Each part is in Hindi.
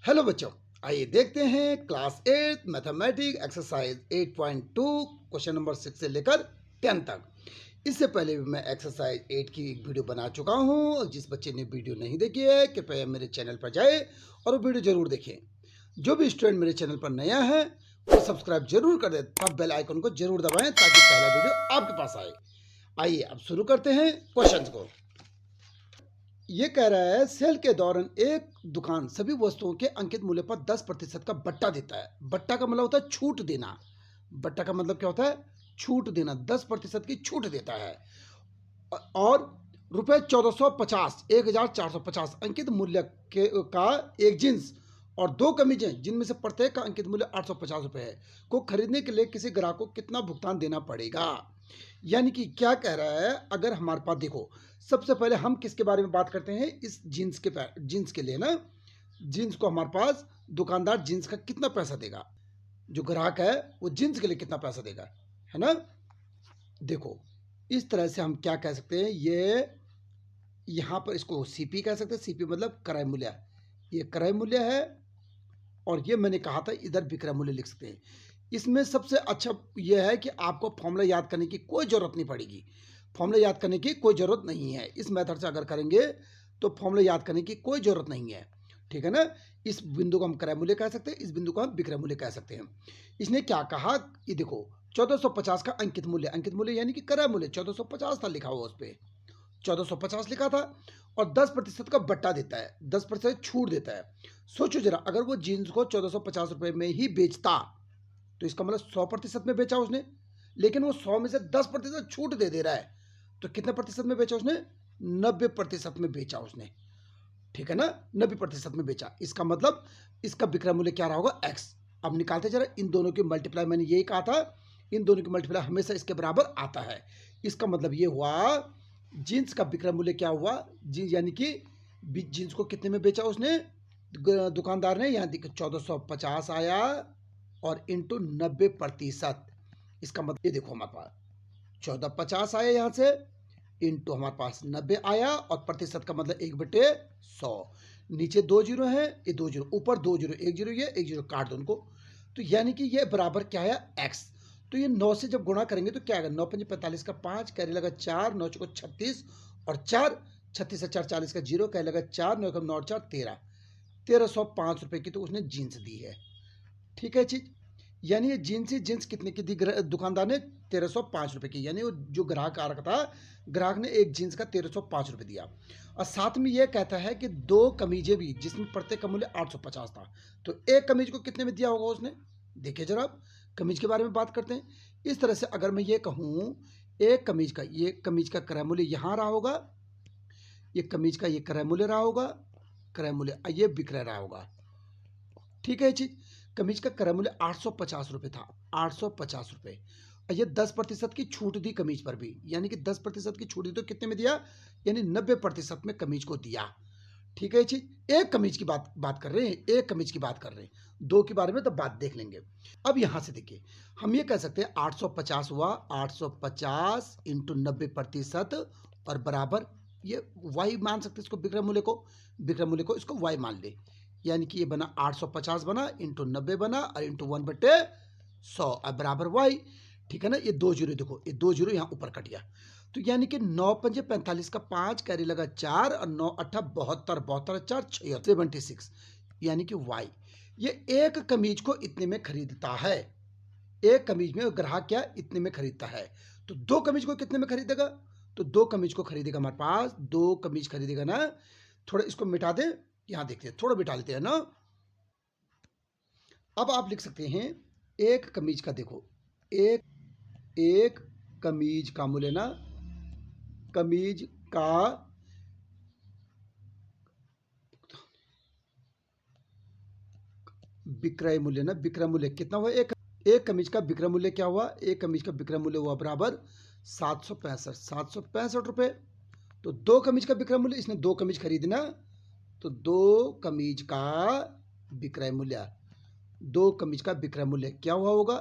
हेलो बच्चों, आइए देखते हैं class 8 mathematics exercise 8.2 question number 6 से लेकर 10 तक। इससे पहले भी मैं एक्सरसाइज 8 की एक वीडियो बना चुका हूं। जिस बच्चे ने वीडियो नहीं देखी है कृपया मेरे चैनल पर जाए और वो वीडियो जरूर देखें। जो भी स्टूडेंट मेरे चैनल पर नया है वो सब्सक्राइब जरूर कर दे तब बेल आइकन को जरूर दबाएं ताकि पहला वीडियो आपके पास आए। आइए अब शुरू करते हैं क्वेश्चन को। ये कह रहा है सेल के दौरान एक दुकान सभी वस्तुओं के अंकित मूल्य पर 10% का बट्टा देता है। बट्टा का मतलब होता है छूट देना। बट्टा का मतलब क्या होता है? छूट देना। 10% की छूट देता है और रुपए 1450 1450 अंकित मूल्य के का एक जींस और दो कमीजें जिनमें से प्रत्येक का अंकित मूल्य 850 रुपए है को खरीदने के लिए किसी ग्राहक को कितना भुगतान देना पड़ेगा। यानी कि क्या कह रहा है, अगर हमारे पास देखो, सबसे पहले हम किसके बारे में बात करते हैं? इस जीन्स के लिए ना, जीन्स को हमारे पास दुकानदार जीन्स का कितना पैसा देगा, जो ग्राहक है वो जीन्स के लिए कितना पैसा देगा, है ना। देखो इस तरह से हम क्या कह सकते हैं, ये यहाँ पर इसको सीपी कह सकते हैं। सीपी मतलब क्रय मूल्य, ये क्रय मूल्य है और ये मैंने कहा था इधर विक्रय मूल्य लिख सकते हैं। इसमें सबसे अच्छा यह है कि आपको फॉर्मूला याद करने की कोई ज़रूरत नहीं पड़ेगी। फॉर्मूला याद करने की कोई ज़रूरत नहीं है। इस मेथड से अगर करेंगे तो फॉर्मूला याद करने की कोई ज़रूरत नहीं है, ठीक है ना। इस बिंदु को हम क्रय मूल्य कह सकते हैं, इस बिंदु को हम विक्रय मूल्य कह सकते हैं। इसने क्या कहा, ये देखो 1450 का अंकित मूल्य यानी कि क्रय मूल्य 1450 था लिखा हुआ, उस पर 1450 लिखा था और 10% का बट्टा देता है, 10% छूट देता है। सोचो जरा, अगर वो जीन्स को 1450 रुपए में ही बेचता तो इसका मतलब 100% में बेचा उसने, लेकिन वो 100 में से 10% छूट दे रहा है, तो कितने प्रतिशत में बेचा उसने? 90% में बेचा उसने, ठीक है ना। 90% में बेचा, इसका मतलब इसका विक्रय मूल्य क्या रहा होगा? एक्स। अब निकालते जरा इन दोनों की मल्टीप्लाई, मैंने यही कहा था इन दोनों की मल्टीप्लाई हमेशा इसके बराबर आता है। इसका मतलब ये हुआ जीन्स का विक्रय मूल्य क्या हुआ, जीन्स यानी कि जीन्स को कितने में बेचा उसने, दुकानदार ने, यहाँ देखिए 1450 आया और इंटू 90%। इसका मतलब ये देखो हमारे पास 1450 आया यहाँ से, इंटू हमारे पास 90 आया और प्रतिशत का मतलब 1/100। नीचे 2 जीरो है, ये 2 जीरो, ऊपर 2 जीरो, 1 जीरो ये, 1 जीरो काट दो उनको, तो यानी कि ये बराबर क्या है? एक्स। तो ये 9 से जब गुणा करेंगे तो क्या आएगा? 9 पंजे 45 का 5, कैरी लगा 4, 9 चौको 36 और 4, 36 से 4 40 का 0, कैरी लगा 4, 9 9 4 13, 1305 रुपए की तो उसने जीन्स दी है, ठीक है चीज। यानी ये जीन्स कितने की दी दुकानदार ने? 1305 रुपए की। यानी वो जो ग्राहक आ रखा था, ग्राहक ने एक जीन्स का 1305 रुपए दिया और साथ में ये कहता है कि दो कमीजें भी जिसमें प्रत्येक का मूल्य 850 था, तो एक कमीज को कितने में दिया होगा उसने? देखिए जरा, कमीज के बारे में बात करते हैं। इस तरह से अगर मैं ये कहूँ, एक कमीज का, ये कमीज का क्रय मूल्य यहाँ रहा होगा, ये कमीज का ये क्रय मूल्य रहा होगा, क्रय मूल्य ये विक्रय रहा होगा, ठीक है चीज। कमीज का क्रय मूल्य 850 रुपये था, 850 रुपये। ये 10% की छूट दी कमीज पर भी, यानी कि 10% की छूट दी, तो कितने में दिया? यानी 90% में कमीज को दिया, ठीक है चीज। एक कमीज की बात कर रहे हैं, एक कमीज की बात कर रहे हैं, दो के बारे में तो बात देख लेंगे। अब यहां से देखिए, हम ये कह सकते हैं 850 हुआ, 850 इंटू 90% और बराबर ये वाई मान सकते हैं इसको, विक्रय मूल्य को इसको वाई मान ले। यानी कि ये बना 850 बना इंटू 90 बना और इंटू 1/100 और बराबर वाई, ठीक है ना। ये 2 जीरो, देखो ये 2 जीरो यहाँ ऊपर कट गया, तो यानी कि 9 पंजे 45 का 5, कैरी लगा 4 और 9 अट्ठा 72, 72 4 76, यानी कि वाई। ये एक कमीज को इतने में खरीदता है, एक कमीज में ग्राहक क्या इतने में खरीदता है, तो दो कमीज को कितने में खरीदेगा? तो दो कमीज को खरीदेगा, हमारे पास दो कमीज खरीदेगा ना। थोड़ा इसको मिटा दे, यहां देखते हैं, थोड़ा मिटा लेते हैं ना। अब आप लिख सकते हैं एक कमीज का, देखो एक कमीज का मूल्य ना, कमीज का विक्रय मूल्य ना, विक्रय मूल्य कितना हुआ? एक कमीज का विक्रय मूल्य क्या हुआ? एक कमीज का विक्रय मूल्य हुआ बराबर 765 रुपए। तो दो कमीज का विक्रय मूल्य, इसने दो कमीज खरीदना, तो दो कमीज का विक्रय मूल्य, दो कमीज का विक्रय मूल्य क्या हुआ होगा?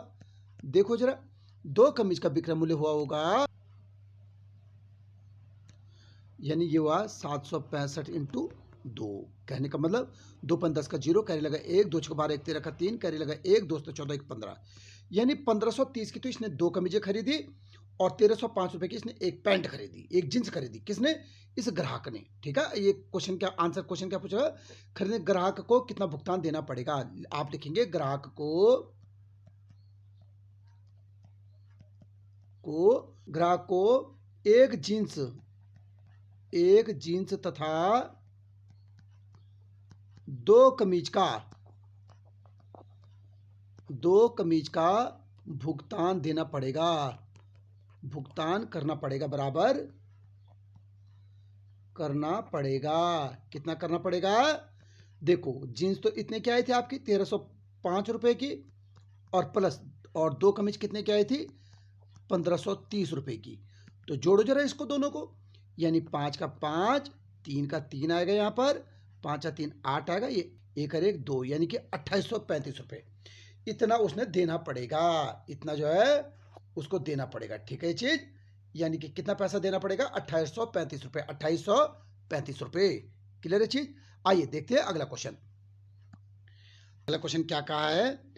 देखो जरा, दो कमीज का विक्रय मूल्य हुआ होगा, यानी ये हुआ 765 इंटू 2। कहने का मतलब 2 5 10 का 0, कैरी लगा 1, 2 6 12 1 13 का 3, कैरी लगा 1, 2 14 1 15, यानी 1530 की तो इसने 2 कमीजें खरीदी और 1305 रुपए की इसने एक पैंट खरीदी, एक जींस खरीदी। किसने? इस ग्राहक ने। ठीक है, ये क्वेश्चन क्या आंसर, क्वेश्चन क्या पूछा? खरीदने ग्राहक को कितना भुगतान देना पड़ेगा। आप लिखेंगे ग्राहक को एक जींस तथा 2 कमीज का भुगतान देना पड़ेगा, भुगतान करना पड़ेगा, बराबर करना पड़ेगा। कितना करना पड़ेगा? देखो जींस तो इतने की आई थी आपकी 1305 रुपए की, और प्लस और 2 कमीज कितने की आई थी 1530 रुपए की। तो जोड़ो जरा इसको दोनों को, यानी 5 का 5, 3 का 3 आएगा, यहाँ पर 5 का 3 8 आएगा, ये 1 और 1 2, यानी कि 2835 रुपए इतना उसने देना पड़ेगा। इतना जो है उसको देना पड़ेगा। ठीक है ये चीज, यानी कि कितना पैसा देना पड़ेगा? 2835 रुपए, 2835 रुपए। क्लियर है चीज? आइए देखते हैं अगला क्वेश्चन। अगला क्वेश्चन क्या कहा है?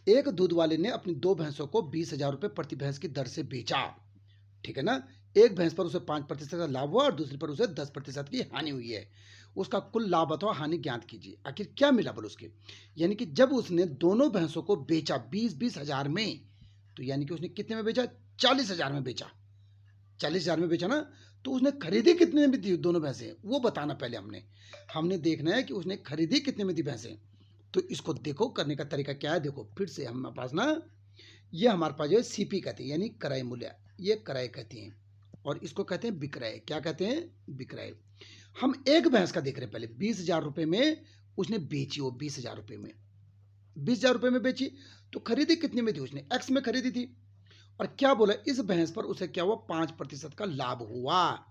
एक दूध वाले ने अपनी 2 भैंसों को 20,000 रुपए प्रति भैंस की दर से बेचा। ठीक है ना? एक भैंस पर उसे 5% का लाभ हुआ और दूसरी पर उसे 10% की हानि हुई है। उसका कुल लाभ अथवा हानि ज्ञात कीजिए। आखिर क्या मिला बोलो उसके? यानी कि जब उसने दोनों भैंसों को बेचा 20-20 हजार में, तो यानी कि उसने कितने में बेचा? 40,000 में बेचा। 40,000 में बेचा ना, तो उसने खरीदी कितने में दी दोनों भैंसें, वो बताना पहले हमने देखना है कि उसने खरीदी कितने में दी भैंसें। तो इसको देखो, करने का तरीका क्या है। देखो फिर से हमारे पास ना, ये हमारे पास जो है सीपी कहते हैं, यानी क्रय मूल्य, ये क्रय कहते हैं, और इसको कहते हैं विक्रय। क्या कहते हैं? विक्रय। हम एक भैंस का देख रहे हैं पहले। 20,000 रुपए में उसने बेची, वो 20,000 रुपए में 20,000 रुपए में बेची, तो खरीदी कितने में थी? उसने एक्स में खरीदी थी। और क्या बोला? इस भैंस पर उसे क्या हुआ? 5% का लाभ हुआ।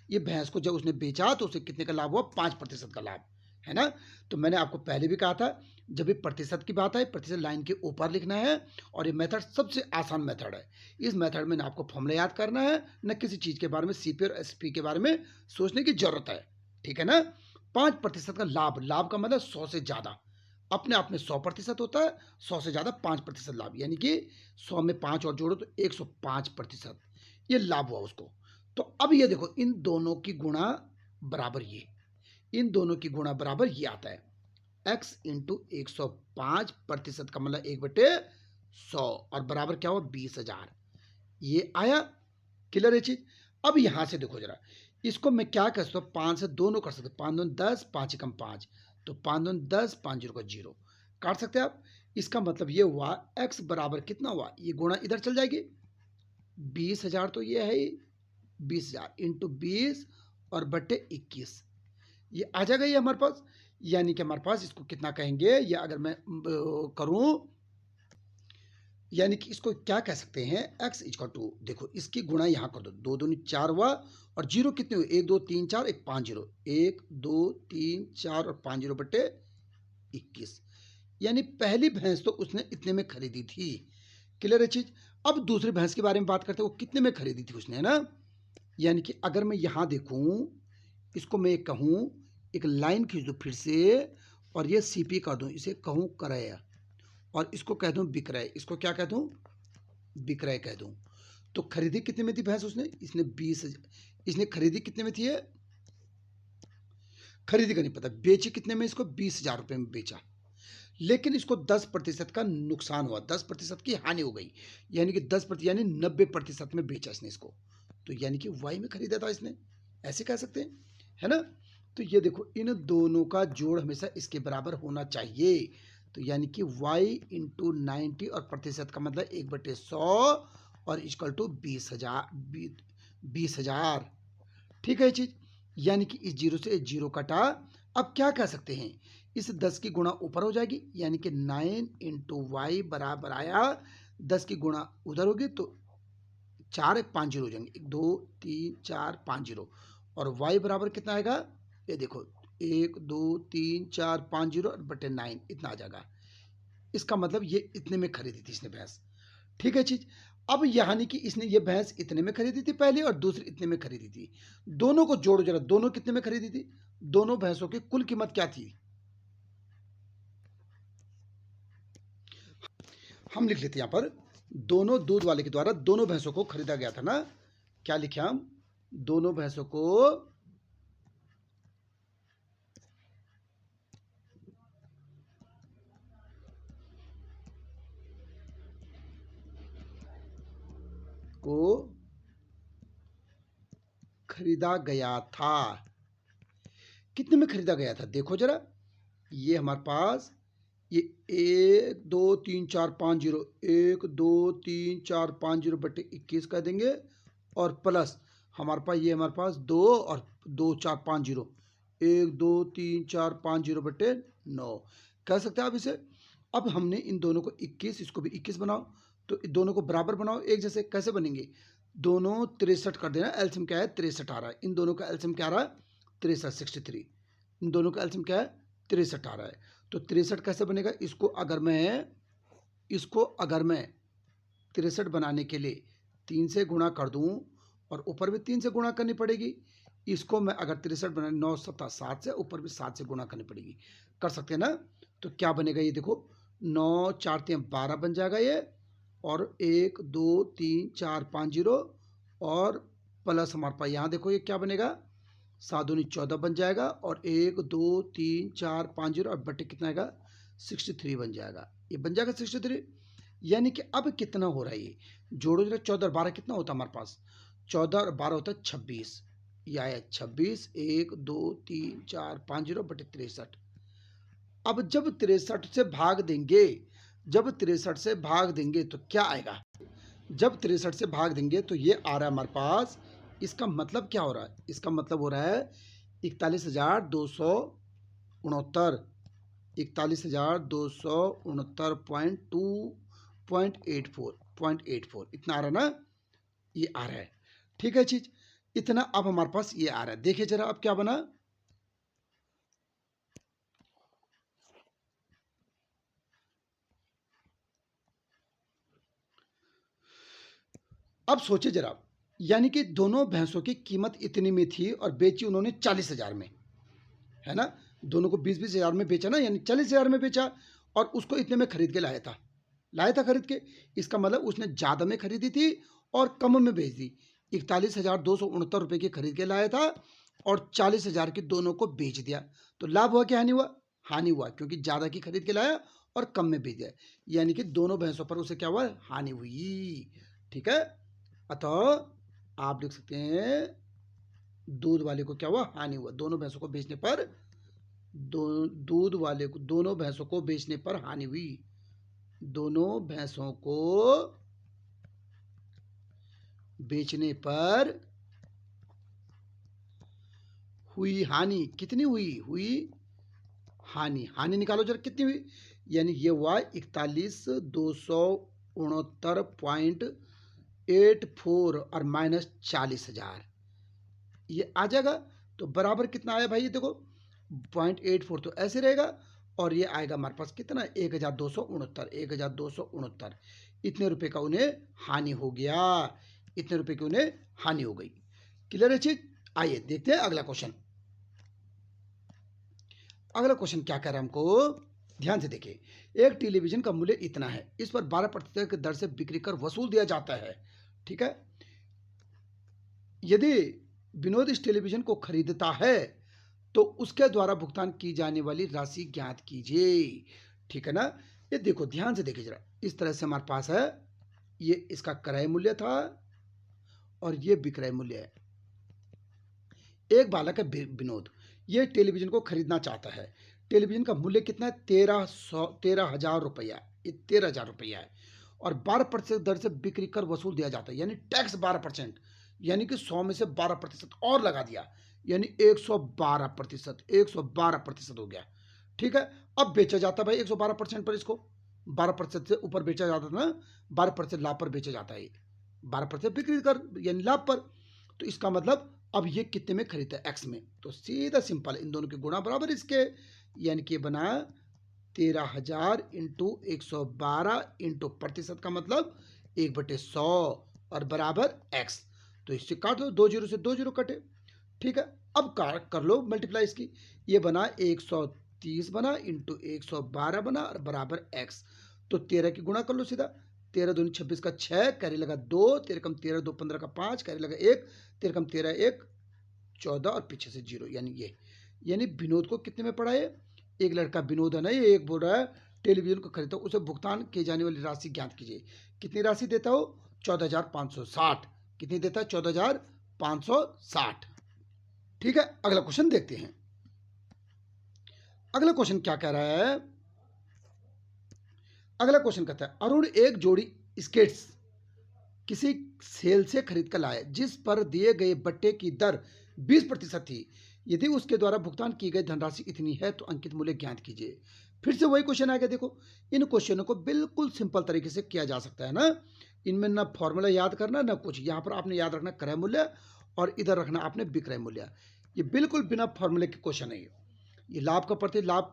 ये भैंस को जब उसने बेचा तो उसे कितने का लाभ हुआ? 5% का लाभ, है ना? तो मैंने आपको पहले भी कहा था, जब भी प्रतिशत की बात है, प्रतिशत लाइन के ऊपर लिखना है, और ये मेथड सबसे आसान मेथड है। इस मेथड में ना आपको फॉर्मूला याद करना है, न किसी चीज़ के बारे में सीपी और एसपी के बारे में सोचने की जरूरत है। ठीक है ना? 5% का लाभ, लाभ का मतलब 100 से ज़्यादा, अपने आप में 100% होता है, 100 से ज़्यादा 5% लाभ, यानी कि 100 में 5 और जोड़ो तो 105% ये लाभ हुआ उसको। तो अब ये देखो, इन दोनों की गुणा बराबर ये, इन दोनों की गुणा बराबर ये आता है, x इंटू 105% का मतलब 1/100, और बराबर क्या हुआ? 20,000। ये आया। क्लियर है चीज? अब यहां से देखो जरा, इसको मैं क्या कर सकता हूँ? 5 से दोनों कर सकते, 5 दूनी 10, 5 एकम 5, तो 5 दूनी 10, 5 जीरो का 0 काट सकते हैं आप। इसका मतलब ये हुआ x बराबर कितना हुआ? ये गुणा इधर चल जाएगी, 20,000 तो ये है ही, 20,000 इंटू 20 और बट्टे 21, ये आ जाएगा ये हमारे पास। यानी कि हमारे पास इसको कितना कहेंगे, या अगर मैं करूं, यानी कि इसको क्या कह सकते हैं? x इक्वल टू, देखो इसकी गुणा यहाँ कर दो, 2 दूनी 4 हुआ, और जीरो कितने हुए? 1 2 3 4, एक 5 जीरो, 1 2 3 4 और 5 जीरो बट्टे 21, यानी पहली भैंस तो उसने इतने में खरीदी थी। क्लियर है चीज? अब दूसरी भैंस के बारे में बात करते हैं, वो कितने में खरीदी थी उसने, है ना? यानी कि अगर मैं यहाँ देखूं, इसको मैं कहूँ, एक लाइन खींच दूँ फिर से, और ये सीपी कर दूँ, इसे कहूँ क्रय, और इसको कह दूं विक्रय। इसको क्या कह दूं? विक्रय कह दूं। तो खरीदी कितने में थी भैंस उसने? इसने 20, इसने खरीदी कितने में थी? है खरीदी का नहीं पता, बेची कितने में? इसको 20,000 रुपए में बेचा, लेकिन इसको 10% का नुकसान हुआ, 10% की हानि हो गई, यानी कि 10% यानी 90% में बेचा इसने इसको, तो यानी कि वाई में खरीदा था इसने, ऐसे कह सकते हैं, है ना? तो ये देखो, इन दोनों का जोड़ हमेशा इसके बराबर होना चाहिए। तो यानी कि y इंटू 90, और प्रतिशत का मतलब 1/100, और इक्वल टू 20,000। ठीक है ये चीज? यानी कि इस जीरो से जीरो कटा। अब क्या कह सकते हैं? इस 10 की गुणा ऊपर हो जाएगी, यानी कि 9 इंटू वाई बराबर आया, 10 की गुणा उधर होगी तो 4 एक 5 जीरो हो जाएंगे, 1 2 3 4 5 जीरो, और y बराबर कितना आएगा? ये देखो, 1 2 3 4 5 जीरो बटे 9, इतना आ जाएगा। इसका मतलब ये इतने में खरीदी थी इसने भैंस। ठीक है चीज? अब यानी कि इसने ये भैंस इतने में खरीदी थी पहले, और दूसरी इतने में खरीदी थी। दोनों को जोड़ो जरा, दोनों कितने में खरीदी थी? दोनों भैंसों की कुल कीमत क्या थी? हम लिख लेते हैं यहाँ पर, दोनों दूध वाले के द्वारा दोनों भैंसों को खरीदा गया था ना। क्या लिखे हम? दोनों भैंसों को खरीदा गया था। कितने में खरीदा गया था? देखो जरा, ये हमारे पास ये 1 2 3 4 5 0, 1 2 3 4 5 0 बटे 21 कर देंगे, और प्लस हमारे पास 2 और 2 4 5 0, 1 2 3 4 5 0 बटे 9 कह सकते हैं आप इसे। अब हमने इन दोनों को 21, इसको भी 21 बनाओ, तो दोनों को बराबर बनाओ, एक जैसे कैसे बनेंगे? दोनों 63 कर देना, एलसीएम क्या है? 63 आ रहा है। इन दोनों का एलसीएम क्या आ रहा है? 63, 63। इन दोनों का एलसीएम क्या है? 63 आ रहा है। तो 63 कैसे बनेगा? इसको अगर मैं 63 बनाने के लिए 3 से गुणा कर दूं, और ऊपर भी 3 से गुणा करनी पड़ेगी। इसको मैं अगर 63 बनाने 9 7 7 से, ऊपर भी 7 से गुणा करनी पड़ेगी। कर सकते हैं ना? तो क्या बनेगा? ये देखो, 9 4 3 12 बन जाएगा ये, और 1 2 3 4 5 0, और प्लस हमारे पास यहाँ देखो ये क्या बनेगा? 7 दूनी 14 बन जाएगा, और 1 2 3 4 5 0, और बटे कितना आएगा? 63 बन जाएगा। ये बन जाएगा 63। यानी कि अब कितना हो रहा है? ये जोड़ो जरा, 14 और 12 कितना होता है हमारे पास? 14 और 12 होता है 26। ये आया 26, 1 2 3 4 5 0 बटे 63। अब जब 63 से भाग देंगे, तो क्या आएगा? जब 63 से भाग देंगे तो ये आ रहा है हमारे पास। इसका मतलब क्या हो रहा है? इसका मतलब हो रहा है 41,269, 41,269.2.84 इतना आ रहा है ना? ये आ रहा है। ठीक है चीज, इतना अब हमारे पास ये आ रहा है। देखिए जरा अब क्या बना। अब सोचे जरा, यानी कि दोनों भैंसों की कीमत इतनी में थी और बेची उन्होंने 40,000 में, है ना? दोनों को 20-20 हजार में बेचा ना, यानी 40,000 में बेचा, और उसको इतने में खरीद के लाया था खरीद के। इसका मतलब उसने ज़्यादा में खरीदी थी और कम में बेच दी। 41,269 रुपये की खरीद के लाया था, और 40,000 की दोनों को बेच दिया। तो लाभ हुआ कि हानि हुआ? हानि हुआ, क्योंकि ज़्यादा की खरीद के लाया और कम में बेच दिया, यानी कि दोनों भैंसों पर उसे क्या हुआ? हानि हुई। ठीक है, अतः आप लिख सकते हैं दूध वाले को क्या हुआ? हानि हुआ। दोनों भैंसों को बेचने पर दोनों भैंसों को बेचने पर हानि हुई। दोनों भैंसों को बेचने पर हुई हानि। कितनी हुई हानि। हानि निकालो जरा, कितनी हुई? यानी ये हुआ 41,269.84 और माइनस 40,000, ये आ जाएगा। तो बराबर कितना आया भाई? ये देखो 0.84 तो ऐसे रहेगा, और ये आएगा हमारे पास कितना? 1,269 इतने रुपए का उन्हें हानि हो गया। इतने रुपए की उन्हें हानि हो गई। क्लियर है चीज? आइए देखते हैं अगला क्वेश्चन। अगला क्वेश्चन क्या कह रहा है हमको? ध्यान से देखिए, एक टेलीविजन का मूल्य इतना है, इस पर 12% की दर से बिक्री कर वसूल दिया जाता है। ठीक है, यदि विनोद इस टेलीविजन को खरीदता है तो उसके द्वारा भुगतान की जाने वाली राशि ज्ञात कीजिए। ठीक है ना? ये देखो, ध्यान से देखिए जरा, इस तरह से हमारे पास है, ये इसका क्रय मूल्य था और ये विक्रय मूल्य है। एक बालक है विनोद, ये टेलीविजन को खरीदना चाहता है। टेलीविजन का मूल्य कितना है? 13,000 रुपया। ये 13,000 रुपया है, और 12% दर से बिक्री कर वसूल दिया जाता है, यानी टैक्स 12%, यानी कि 100 में से 12% और लगा दिया, यानी 112%। 112% हो गया। ठीक है, अब बेचा जाता है भाई 112% पर, इसको 12% से ऊपर बेचा जाता था ना, 12% लाभ पर बेचा जाता है, 12% बिक्री कर यानी लाभ पर। तो इसका मतलब अब ये कितने में खरीदता है? एक्स में। तो सीधा सिंपल, इन दोनों के गुणा बराबर इसके, यानी कि बना 13,000 इंटू 112 इंटू प्रतिशत का मतलब 1/100 और बराबर एक्स। तो इससे काट दो, 2 जीरो से 2 जीरो कटे, ठीक है, अब कर लो मल्टीप्लाई इसकी। ये बना 130 बना इंटू 112 बना और बराबर x। तो 13 की गुणा कर लो सीधा। 13 दूनी 26 का 6, कैरी लगा 2, 13 कम 13 2 15 का 5, कैरी लगा 1, 13 कम 13 1 14 और पीछे से 0, यानी ये। यानी विनोद को कितने में पड़ा है? एक लड़का विनोद है ना, ये एक बोल रहा है टेलीविजन को खरीदता, उसे भुगतान की जाने वाली राशि ज्ञात कीजिए। कितनी राशि देता हो? 14,560। कितनी देता है? 14,560। ठीक है, अगला क्वेश्चन देखते हैं। अगला क्वेश्चन क्या कह रहा है? अगला क्वेश्चन कहता है अरुण एक जोड़ी स्केट्स किसी सेल से खरीद कर लाया जिस पर दिए गए बट्टे की दर 20% थी। यदि उसके द्वारा भुगतान की गई धनराशि इतनी है तो अंकित मूल्य ज्ञात कीजिए। फिर से वही क्वेश्चन आ गया। देखो, इन क्वेश्चनों को बिल्कुल सिंपल तरीके से किया जा सकता है ना। इनमें ना फॉर्मूला याद करना ना कुछ। यहाँ पर आपने याद रखना क्रय मूल्य और इधर रखना आपने विक्रय मूल्य। ये बिल्कुल बिना फॉर्मूले के क्वेश्चन है। ये लाभ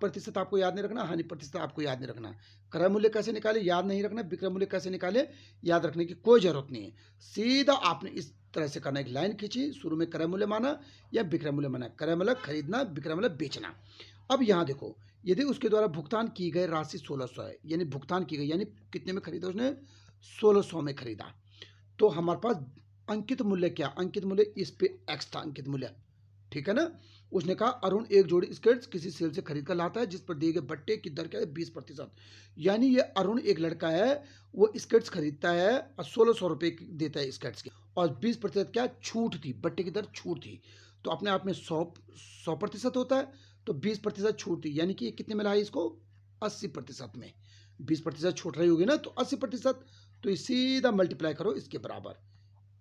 प्रतिशत आपको याद नहीं रखना, हानि प्रतिशत आपको याद नहीं रखना। क्रय मूल्य कैसे निकाले याद नहीं रखना, विक्रय मूल्य कैसे निकाले याद रखने की कोई जरूरत नहीं है। सीधा आपने इस तरह से करना, एक लाइन खींची, शुरू में क्रय मूल्य माना या विक्रय मूल्य माना। क्रय मूल्य खरीदना, विक्रय मूल्य बेचना। अब यहाँ देखो, यदि उसके द्वारा भुगतान की गई राशि 1600 है, यानी भुगतान की गई, यानी कितने में खरीदा उसने? 1600 में खरीदा। तो हमारे पास अंकित मूल्य क्या? अंकित मूल्य इस पे एक्स था अंकित मूल्य। ठीक है ना। उसने कहा अरुण एक जोड़ी स्केट्स किसी सेल से खरीद कर लाता है जिस पर दिए गए बट्टे की दर क्या है? 20%। यानी ये अरुण एक लड़का है, वो स्केट्स खरीदता है और 1600 रुपये देता है स्केट्स के, और 20% क्या छूट थी, बट्टे की दर छूट थी। तो अपने आप में 100% होता है, तो 20% छूट थी, यानी कि ये कितने में ला है इसको? 80% में। 20% छूट रही होगी ना, तो 80%। तो ये सीधा मल्टीप्लाई करो इसके बराबर,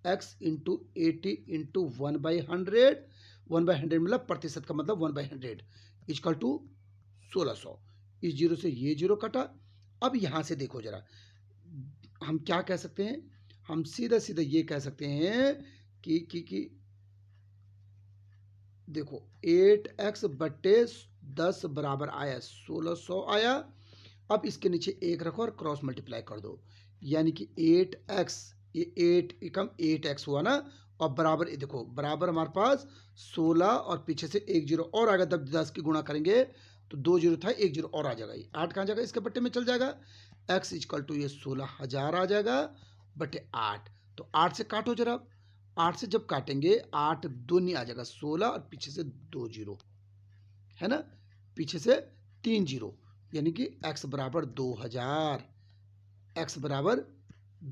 x इंटू 80 इंटू 1/100। 1/100 मतलब प्रतिशत का मतलब 1/100 इक्वल टू 1600। इस जीरो से ये जीरो कटा। अब यहां से देखो जरा, हम क्या कह सकते हैं? हम सीधा सीधा ये कह सकते हैं कि देखो 8x बट्टे 10 बराबर आया 1600 आया। अब इसके नीचे एक रखो और क्रॉस मल्टीप्लाई कर दो, यानी कि 8x, ये 8 एकम 8x हुआ ना, और बराबर ये देखो बराबर हमारे पास 16 और पीछे से एक जीरो और आ गया। जब 10 की गुणा करेंगे तो 2 जीरो था, एक जीरो और आ जाएगा। ये 8 कहाँ जाएगा? इसके बट्टे में चल जाएगा। x इक्वल टू ये 16,000 आ जाएगा बटे 8। तो 8 से काटो जरा। 8 से जब काटेंगे 8 दूनी आ जाएगा 16 और पीछे से 2 जीरो है ना, पीछे से 3 जीरो, यानी कि x बराबर 2000। x बराबर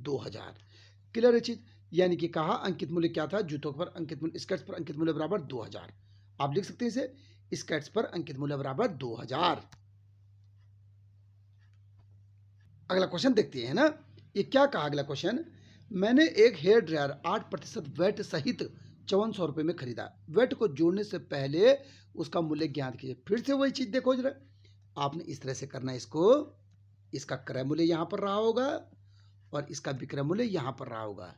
2000। क्लियर है चीज? यानी कि कहा अंकित मूल्य क्या था? जूतों पर अंकित मूल्य, स्कर्ट्स पर अंकित मूल्य बराबर 2000। आप लिख सकते हैं इसे, स्कर्ट्स पर अंकित मूल्य बराबर 2000। अगला क्वेश्चन देखते हैं ना, ये क्या कहा अगला क्वेश्चन? मैंने एक हेयर ड्रायर 8% वेट सहित 5400 रुपये में खरीदा। वेट को जोड़ने से पहले उसका मूल्य ज्ञात कीजिए। फिर से वही चीज देखो जरा, आपने इस तरह से करना है इसको। इसका क्रय मूल्य यहां पर रहा होगा और इसका विक्रय मूल्य यहां पर रहा होगा।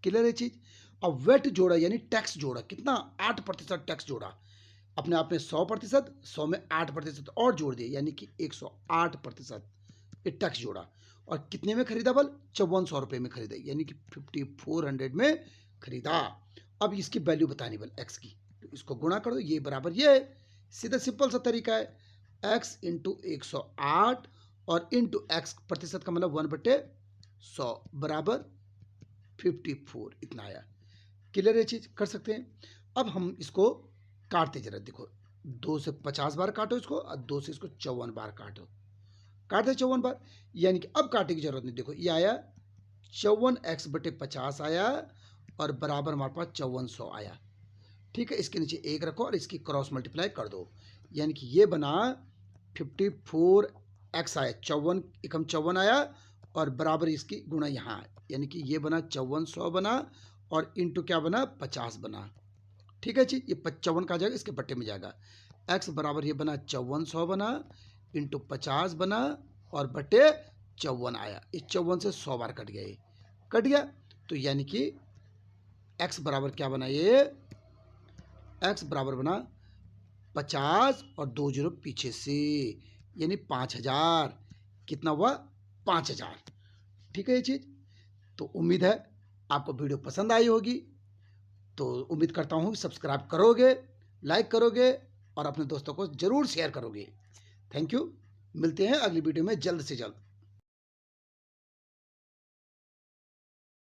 क्लियर है चीज? अब वेट जोड़ा यानी टैक्स जोड़ा, कितना? 8% टैक्स जोड़ा। अपने आप में 100%, 100 में 8% और जोड़ दिए, यानी कि 108% ये टैक्स जोड़ा। और कितने में खरीदा बल? 5400 रुपये में खरीदा, यानी कि 5400 में खरीदा। अब इसकी वैल्यू बतानी बल एक्स की, तो इसको गुणा कर दो, ये बराबर ये है। सीधा सिंपल सा तरीका है, एक्स इंटू 108 और इंटू एक्स प्रतिशत का मतलब 1/100 बराबर 54, इतना आया। क्लियर है चीज? कर सकते हैं। अब हम इसको काटते जरा, देखो 2 से 50 बार काटो इसको और 2 से इसको 54 बार काटो। काट दे 54 बार, यानी कि अब काटने की जरूरत नहीं। देखो ये आया 54x बटे 50 आया और बराबर हमारे पास 5400 आया। ठीक है, इसके नीचे एक रखो और इसकी क्रॉस मल्टीप्लाई कर दो, यानी कि ये बना 54x आया, 54 एकम 54 आया और बराबर इसकी गुणा यहाँ, यानी कि ये बना 5400 बना और इंटू क्या बना? 50 बना। ठीक है जी, ये 55 का जाएगा इसके बट्टे में जाएगा। x बराबर ये बना 5400 बना इंटू 50 बना और बटे 54 आया। इस 54 से 100 बार कट गया, ये कट गया। तो यानी कि x बराबर क्या बना? ये x बराबर बना 50 और 2 जीरो पीछे से, यानी 5000। कितना हुआ? 5000। ठीक है ये चीज। तो उम्मीद है आपको वीडियो पसंद आई होगी। तो उम्मीद करता हूँ सब्सक्राइब करोगे, लाइक करोगे और अपने दोस्तों को ज़रूर शेयर करोगे। Thank you. मिलते हैं अगली वीडियो में जल्द से जल्द।